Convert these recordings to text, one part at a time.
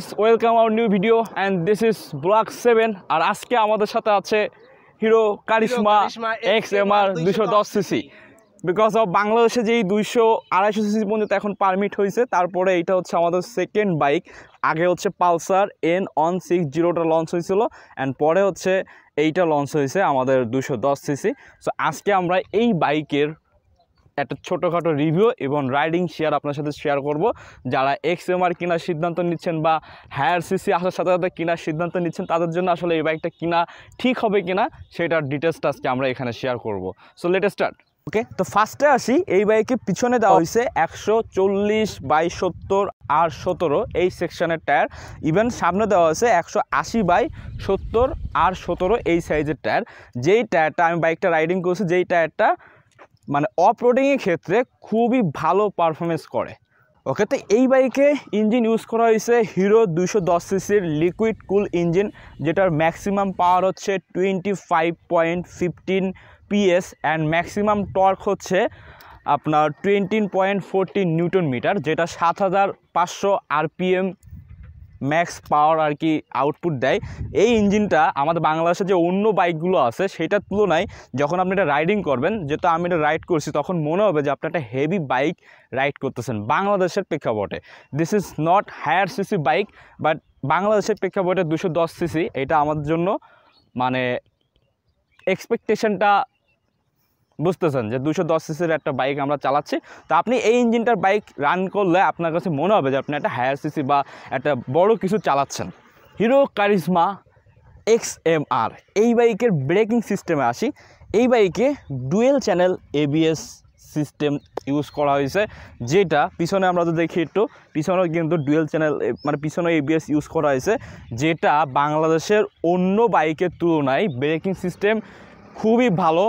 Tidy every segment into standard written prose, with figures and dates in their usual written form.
guys, welcome our new video and this is Block 7 আর আজকে আমাদের সাথে আছে Hero Karizma XMR 210 CC because of বাংলাদেশে যেই 200-250 সিসি পর্যন্ত এখন পারমিট হয়েছে তারপরে এইটা হচ্ছে আমাদের সেকেন্ড বাইক। আগে হচ্ছে পালসার N160টা লঞ্চ হয়েছিল অ্যান্ড পরে হচ্ছে এইটা লঞ্চ হয়েছে আমাদের 210 সিসি। সো আজকে আমরা এই বাইকের একটা ছোটোখাটো রিভিউ এবং রাইডিং শেয়ার আপনার সাথে শেয়ার করব। যারা XMR কেনার সিদ্ধান্ত নিচ্ছেন বা হায়ার সিসি আসার সাথে সাথে কেনার সিদ্ধান্ত নিচ্ছেন তাদের জন্য আসলে এই বাইকটা কিনা ঠিক হবে কিনা সেটার ডিটেলসটা আজকে আমরা এখানে শেয়ার করব। So let us start. Okay, তো ফার্স্টে আসি, এই বাইকে পিছনে দেওয়া হয়েছে 140/70/17 এই সেকশনের টায়ার। ইভেন সামনে দেওয়া হয়েছে 180/70/17 এই সাইজের টায়ার। যেই টায়ারটা আমি বাইকটা রাইডিং করছি, যেই টায়ারটা মানে অফ রোডিংয়ের ক্ষেত্রে খুবই ভালো পারফরমেন্স করে। ওকে, তো এই বাইকে ইঞ্জিন ইউজ করা হয়েছে হিরো 210 সিসির লিকুইড কুল ইঞ্জিন, যেটার ম্যাক্সিমাম পাওয়ার হচ্ছে 25.15 PS অ্যান্ড ম্যাক্সিমাম টর্ক হচ্ছে আপনার 20.40 নিউটন মিটার, যেটা 7500 RPM ম্যাক্স পাওয়ার আর কি আউটপুট দেয়। এই ইঞ্জিনটা আমাদের বাংলাদেশে যে অন্য বাইকগুলো আছে সেটার তুলনায় যখন আপনি এটা রাইডিং করবেন, যেহেতু আমি এটা রাইড করছি, তখন মনে হবে যে আপনি একটা হেভি বাইক রাইড করতেছেন বাংলাদেশের প্রেক্ষাপটে। This is not higher CC bike, but বাংলাদেশের প্রেক্ষাপটে 210 সিসি এটা আমাদের জন্য মানে এক্সপেকটেশনটা বুঝতেছেন যে 210 সিসির একটা বাইক আমরা চালাচ্ছি। তো আপনি এই ইঞ্জিনটার বাইক রান করলে আপনার কাছে মনে হবে যে আপনি একটা হায়ার সিসি বা একটা বড় কিছু চালাচ্ছেন। হিরো কারিশমা XMR এই বাইকের ব্রেকিং সিস্টেমে আসি। এই বাইকে dual channel ABS system use করা হয়েছে, যেটা পিছনে আমরা তো দেখি একটু, পিছনেও কিন্তু ডুয়েল চ্যানেল মানে পিছনে ABS ইউজ করা হয়েছে, যেটা বাংলাদেশের অন্য বাইকের তুলনায় ব্রেকিং সিস্টেম খুবই ভালো।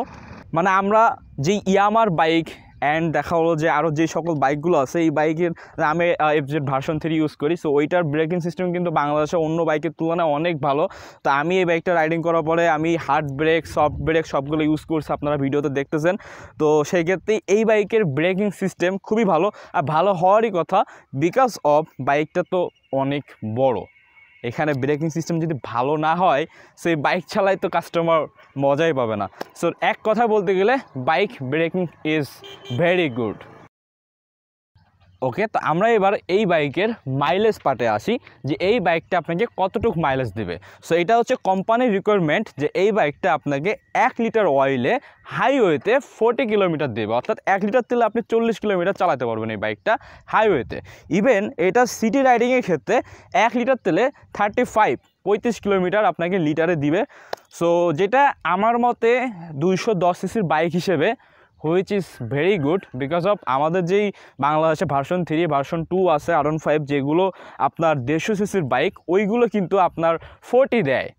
মানে আমরা যেই ইয়ামার বাইক অ্যান্ড দেখা হলো যে আরও যে সকল বাইকগুলো আছে, এই বাইকের আমি FZ ভার্সন 3 ইউজ করি। সো ওইটার ব্রেকিং সিস্টেম কিন্তু বাংলাদেশে অন্য বাইকের তুলনায় অনেক ভালো। তো আমি এই বাইকটা রাইডিং করার পরে আমি হার্ড ব্রেক, সফট ব্রেক সবগুলো ইউজ করছি, আপনারা ভিডিওতে দেখতেছেন। তো সেই ক্ষেত্রে এই বাইকের ব্রেকিং সিস্টেম খুবই ভালো, আর ভালো হওয়ারই কথা বিকজ অফ বাইকটা তো অনেক বড়। এখানে ব্রেকিং সিস্টেম যদি ভালো না হয় সেই বাইক চালায় তো কাস্টমার মজাই পাবে না। সো এক কথা বলতে গেলে bike breaking is very good. Okay, তো আমরা এবার এই বাইকের মাইলেজ পার্টে আসি, যে এই বাইকটা আপনাকে কতটুকু মাইলেজ দেবে। সো এটা হচ্ছে কোম্পানির রিকোয়ারমেন্ট যে এই বাইকটা আপনাকে 1 লিটার অয়েলে হাইওয়েতে 40 কিলোমিটার দেবে, অর্থাৎ 1 লিটার তেলে আপনি 40 কিলোমিটার চালাতে পারবেন এই বাইকটা হাইওয়েতে। ইভেন এটা সিটি রাইডিংয়ের ক্ষেত্রে 1 লিটার তেলে 35 কিলোমিটার আপনাকে লিটারে দিবে। সো যেটা আমার মতে 210 সিসির বাইক হিসেবে which is very good because of আমাদের যেই বাংলাদেশে ভার্সন 3 ভার্সন 2 আছে R15, যেগুলো আপনার 150 সিসির বাইক, ওইগুলো কিন্তু আপনার 40 দেয়।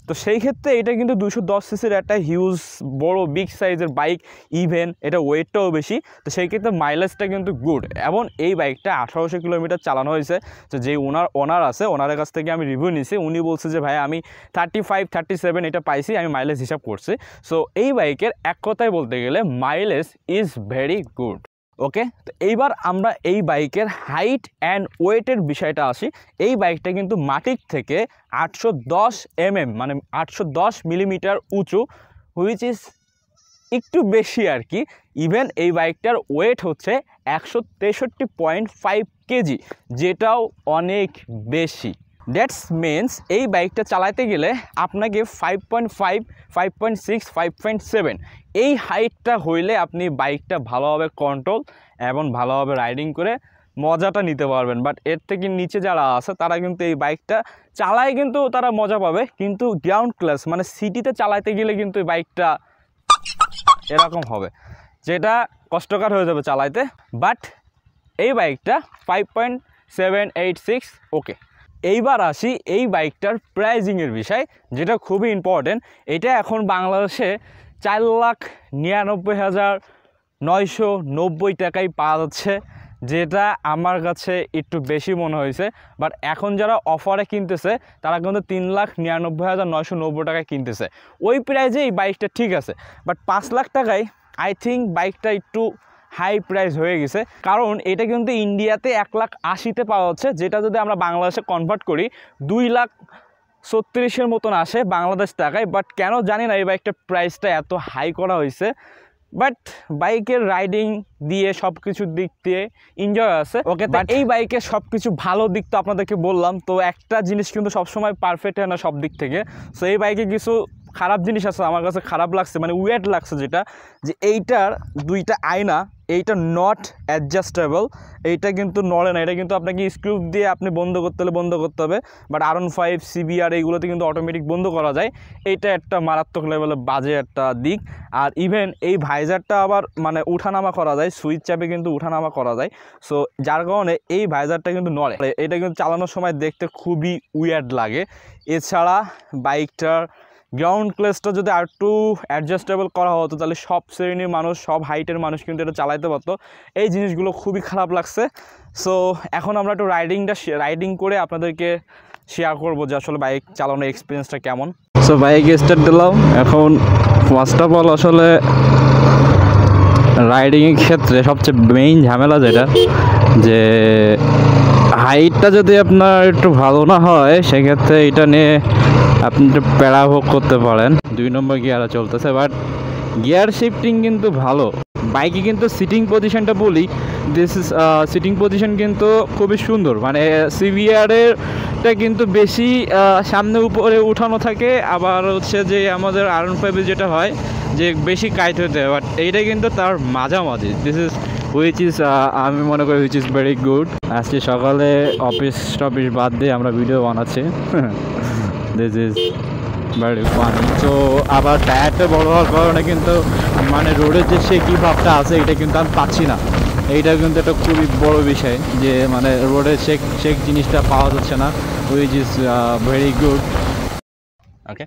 তো সেই ক্ষেত্রে এটা কিন্তু 210 সিসির একটা হিউজ বড় বিগ সাইজের বাইক, ইভেন এটা ওয়েটটাও বেশি। তো সেই ক্ষেত্রে মাইলেজটা কিন্তু গুড। এবং এই বাইকটা 1800 কিলোমিটার চালানো হয়েছে। তো যেই ওনার আছে, ওনারের কাছ থেকে আমি রিভিউ নিছি, উনি বলছে যে ভাই আমি 35-37 এটা পাইছি, আমি মাইলেজ হিসাব করছি। সো এই বাইকের এক কথায় বলতে গেলে mileage is very good. Okay, তো এইবার আমরা এই বাইকের হাইট অ্যান্ড ওয়েটের বিষয়টা আসি। এই বাইকটা কিন্তু মাটির থেকে 810 mm মানে 810 মিলিমিটার উঁচু, হুইচ ইজ একটু বেশি আর কি। ইভেন এই বাইকটার ওয়েট হচ্ছে 163.5 কেজি, যেটাও অনেক বেশি। দ্যাটস মিনস এই বাইকটা চালাতে গেলে আপনাকে 5.5, 5.6, 5.7 এই হাইটটা হইলে আপনি বাইকটা ভালোভাবে কন্ট্রোল এবং ভালোভাবে রাইডিং করে মজাটা নিতে পারবেন। বাট এর থেকে নিচে যারা আছে তারা কিন্তু এই বাইকটা চালায় কিন্তু তারা মজা পাবে, কিন্তু গ্রাউন্ড ক্লাস মানে সিটিতে চালাতে গেলে কিন্তু এই বাইকটা এরকম হবে, যেটা কষ্টকর হয়ে যাবে চালাইতে। বাট এই বাইকটা 5.786 ওকে। এইবার আসি এই বাইকটার প্রাইজিংয়ের বিষয়, যেটা খুবই ইম্পর্টেন্ট। এটা এখন বাংলাদেশে 4,99,990 টাকায় পাওয়া যাচ্ছে, যেটা আমার কাছে একটু বেশি মনে হয়েছে। বাট এখন যারা অফারে কিনতেছে তারা কিন্তু 3,99,990 টাকায় কিনতেছে। ওই প্রাইজে এই বাইকটা ঠিক আছে, বাট 5 লাখ টাকায় আই থিঙ্ক বাইকটা একটু হাই প্রাইস হয়ে গেছে, কারণ এটা কিন্তু ইন্ডিয়াতে 1,80,000-তে পাওয়া হচ্ছে, যেটা যদি আমরা বাংলাদেশে কনভার্ট করি 2,36,000-এর মতন আসে বাংলাদেশ টাকায়। বাট কেন জানি না এই বাইকটার প্রাইসটা এত হাই করা হয়েছে, বাট বাইকের রাইডিং দিয়ে সব কিছুর দিক দিয়ে এনজয় আছে। ওকে, বাট এই বাইকের সব কিছু ভালো দিক তো আপনাদেরকে বললাম, তো একটা জিনিস কিন্তু সবসময় পারফেক্ট হয় না সব দিক থেকে। সো এই বাইকে কিছু খারাপ জিনিস আছে, আমার কাছে খারাপ লাগছে, মানে উইয়ার্ড লাগছে, যেটা যে এইটার দুইটা আয়না, এইটা নট অ্যাডজাস্টেবল, এইটা কিন্তু নড়ে না, এটা কিন্তু আপনাকে স্ক্রু দিয়ে আপনি বন্ধ করতে হলে বন্ধ করতে হবে। বাট R15 CBR এইগুলোতে কিন্তু অটোমেটিক বন্ধ করা যায়, এইটা একটা মারাত্মক লেভেলে বাজে একটা দিক। আর ইভেন এই ভাইজারটা আবার মানে উঠানামা করা যায়, সুইচ চাপে কিন্তু উঠানামা করা যায়। সো যার কারণে এই ভাইজারটা কিন্তু নড়ে, এটা কিন্তু চালানোর সময় দেখতে খুবই উইয়ার্ড লাগে। এছাড়া বাইকটার গ্রাউন্ড ক্লেসটা যদি আর একটু অ্যাডজাস্টেবল করা হতো, তাহলে সব শ্রেণীর মানুষ, সব হাইটের মানুষ কিন্তু এটা চালাইতে পারতো। এই জিনিসগুলো খুবই খারাপ লাগছে। সো এখন আমরা একটু রাইডিং করে আপনাদেরকে শেয়ার করবো যে আসলে বাইক চালানোর এক্সপিরিয়েন্সটা কেমন। সো বাইক স্টার্ট দিলাম। এখন ফার্স্ট অফ অল আসলে রাইডিংয়ের ক্ষেত্রে সবচেয়ে মেইন ঝামেলা যেটা, যে হাইটটা যদি আপনার একটু ভালো না হয়, সেক্ষেত্রে এটা নিয়ে আপনি একটু প্যারা ভোগ করতে পারেন। 2 নম্বর গিয়ারে চলতেছে, বাট গিয়ার শিফটিং কিন্তু ভালো। বাইকে কিন্তু সিটিং পজিশনটা বলি, দিস ইজ সিটিং পজিশন কিন্তু খুবই সুন্দর, মানে CBR-এরটা কিন্তু বেশি সামনে উপরে উঠানো থাকে, আবার হচ্ছে যে আমাদের R15 যেটা হয় যে বেশি কাইট হতে হয়, বাট এইটা কিন্তু তার মাঝামাঝি। দিস ইজ হুইচ ইজ আমি মনে করি হুইচ ইজ ভেরি গুড। আজকে সকালে অফিস বাদ দিয়ে আমরা ভিডিও বানাচ্ছি। This is very fun. তো আবার টায়ারটা বড় হওয়ার কারণে কিন্তু মানে রোডের যে শেকি ভাবটা আছে, এটা কিন্তু আমি পাচ্ছি না। এইটা কিন্তু একটা খুবই বড় বিষয়, যে মানে রোডের শেক জিনিসটা পাওয়া যাচ্ছে না, which is very good. Okay,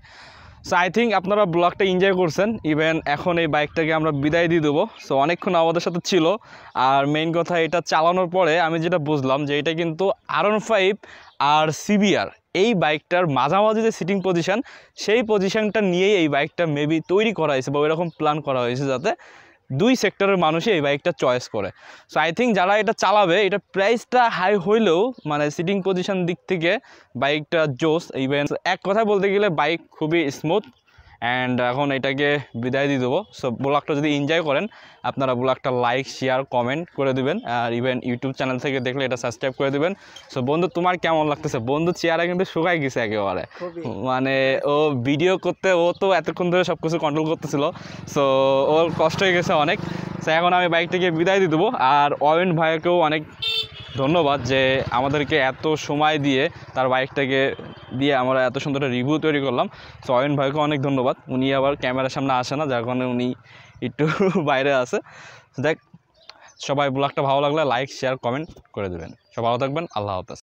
so I think আপনারা ব্লগটা এনজয় করছেন। ইভেন এখন এই বাইকটাকে আমরা বিদায় দিয়ে দেবো। সো অনেকক্ষণ আমাদের সাথে ছিল। আর মেইন কথা, এটা চালানোর পরে আমি যেটা বুঝলাম যে এটা কিন্তু R15 আর CBR এই বাইকটার মাঝামাঝি যে সিটিং পজিশন, সেই পজিশনটা নিয়েই এই বাইকটা মেবি তৈরি করা হয়েছে, বা ওইরকম প্ল্যান করা হয়েছে যাতে 2 সেক্টরের মানুষই এই বাইকটা চয়েস করে। সো আই থিঙ্ক যারা এটা চালাবে, এটা প্রাইসটা হাই হইলেও মানে সিটিং পজিশন দিক থেকে বাইকটা জোস। ইভেন এক কথায় বলতে গেলে বাইক খুবই স্মুথ। অ্যান্ড এখন এটাকে বিদায় দিয়ে দেবো। সো ব্লগটা যদি এনজয় করেন, আপনারা ব্লগটা লাইক, শেয়ার, কমেন্ট করে দেবেন। আর ইভেন ইউটিউব চ্যানেল থেকে দেখলে এটা সাবস্ক্রাইব করে দেবেন। সো বন্ধু, তোমার কেমন লাগতেছে? বন্ধু চেহারা কিন্তু শুকাই গেছে একেবারে, মানে ও ভিডিও করতে, ও তো এতক্ষণ ধরে সব কিছু কন্ট্রোল করতেছিল। সো ওর কষ্ট হয়ে গেছে অনেক। সো এখন আমি বাইকটাকে বিদায় দিয়ে দেবো। আর অয়ন ভাইকেও অনেক ধন্যবাদ যে আমাদেরকে এত সময় দিয়ে তার বাইকটাকে দিয়ে আমরা এত সুন্দর রিভিউ তৈরি করলাম। সো অয়ন ভাইকে অনেক ধন্যবাদ। উনি আবার ক্যামেরার সামনে আসে না, যার কারণে উনি একটু বাইরে আছে। দেখ, সবাই ব্লগটা ভালো লাগলে লাইক, শেয়ার, কমেন্ট করে দেবেন। সবাই ভালো থাকবেন। আল্লাহ হাফেজ।